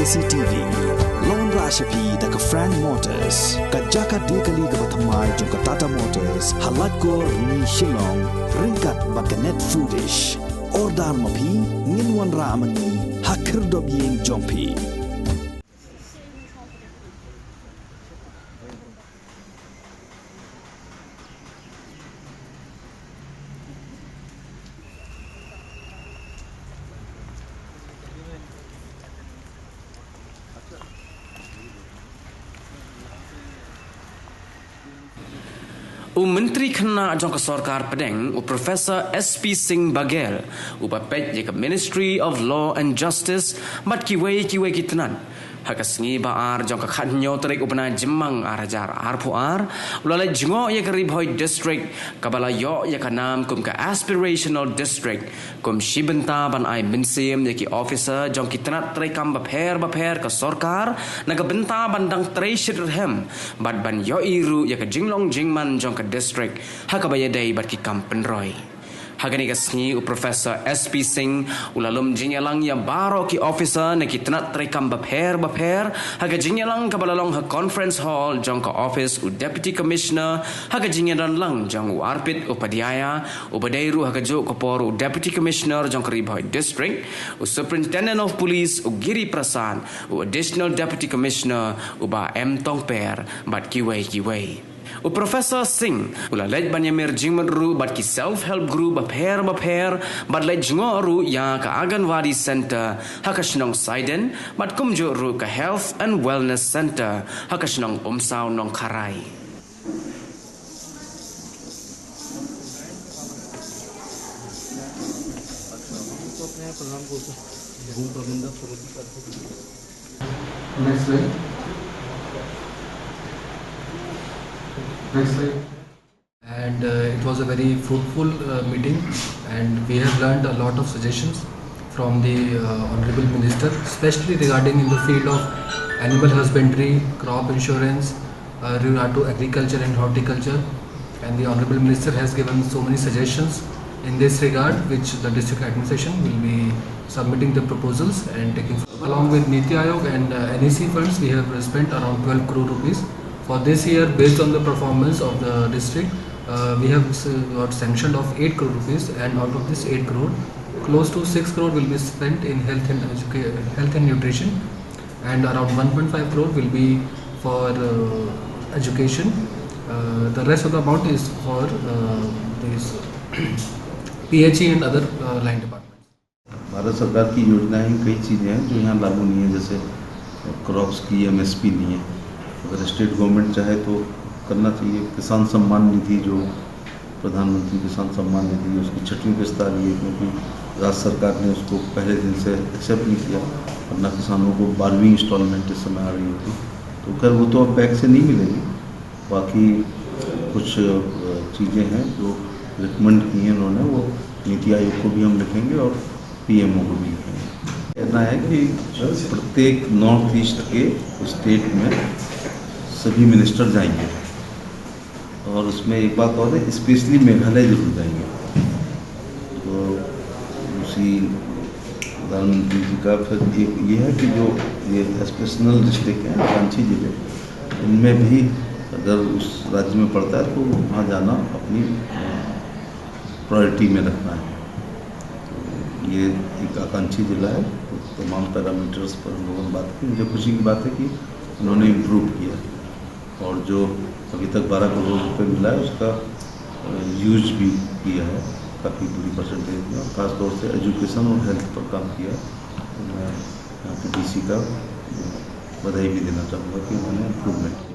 KCTV Lon Rashapi daga Frank Motors Kajaka dekali ga bathamai jong Tata Motors Halatko ni Shillong ringkat bakanet foodish Ordal mapi nginwan ramani hakir dobyeng jongpi Myntri Khynnah jong Sorkar Pdeng Professor SP Singh Bagel pej je Ministry of Law and Justice mat kiwei kitenan hakas ngi baar jong khanyo trek upna jemang arajar arpuar ulale jingo ye Ribhoi district kabala yo ye kanam kum ka aspirational district kum shibenta ban ai minsim ye ki officer jong kitnat trekam bapher ka Sorkar naga benta bandang treashir hem bad ban yo iru ye ka jinglong jingman jong ka district hakabaya dai bat ki kam Pynroi Hagani kasni Professor SP Singh ulalum jinyalang ya baro ki officer na kitnat trekam bapher haga jinyalang kabalalong ha conference hall jong ka office u deputy commissioner haga jinyalan lang jong u arpit upadhyaya ubadairu haga jo kopor u deputy commissioner jong ka Ribhoi district u superintendent of police u Giri Prasad u additional deputy commissioner u ba M Tongper bat kiwei Professor Singh ula lej banyamir jingman ru bat ki self help group bapher bat lej ngo ru ya ka Anganwadi center hakashnong Saiden bat kumjo ru ka health and wellness center hakashnong umsaw nong Kharai Next slide. Next slide. And it was a very fruitful meeting, and we have learned a lot of suggestions from the Honorable Minister, especially regarding in the field of animal husbandry, crop insurance, regard to agriculture and horticulture. And the Honorable Minister has given so many suggestions in this regard, which the district administration will be submitting the proposals and taking. Along with Niti Aayog and NEC funds, we have spent around 12 crore rupees. For this year, based on the performance of the district, we have got sanctioned of 8 crore rupees, and out of this 8 crore, close to 6 crore will be spent in health and nutrition, and around 1.5 crore will be for education. The rest of the amount is for this PHE and other line departments. Bharat सरकार की योजनाएं कई चीज़ें हैं जो यहाँ लागू नहीं है, जैसे क्रॉप्स की MSP नहीं है। अगर स्टेट गवर्नमेंट चाहे तो करना चाहिए। किसान सम्मान निधि जो प्रधानमंत्री किसान सम्मान निधि उसकी 6वीं किस्त आ रही है, क्योंकि राज्य सरकार ने उसको पहले दिन से एक्सेप्ट नहीं किया, वरना किसानों को 12वीं इंस्टॉलमेंट इस समय आ रही होती। तो खैर वो तो अब बैंक से नहीं मिलेगी। बाकी कुछ चीज़ें हैं जो रिकमेंड की हैं उन्होंने, वो नीति आयोग को भी हम लिखेंगे और PMO को भी लिखेंगे। कहना है कि प्रत्येक नॉर्थ ईस्ट के स्टेट में सभी मिनिस्टर जाएंगे, और उसमें एक बात और है, स्पेशली मेघालय जरूर जाएंगे। तो उसी प्रधानमंत्री जी का फिर ये है कि जो ये एस्पेशनल डिस्ट्रिक्ट हैं रांची जिले, उनमें भी अगर उस राज्य में पड़ता है तो वहाँ जाना अपनी प्रायोरिटी में रखना है। तो ये एक आकांक्षी जिला है, तो तमाम पैरामीटर्स पर हम लोगों ने बात की। मुझे खुशी की बात है कि उन्होंने इम्प्रूव किया, और जो अभी तक 12 करोड़ रुपये मिला है उसका यूज भी किया है काफ़ी बड़ी परसेंटेज में, और ख़ासतौर से एजुकेशन और हेल्थ पर काम किया। तो मैं यहाँ के DC का बधाई भी देना चाहूँगा कि उन्होंने इम्प्रूवमेंट किया।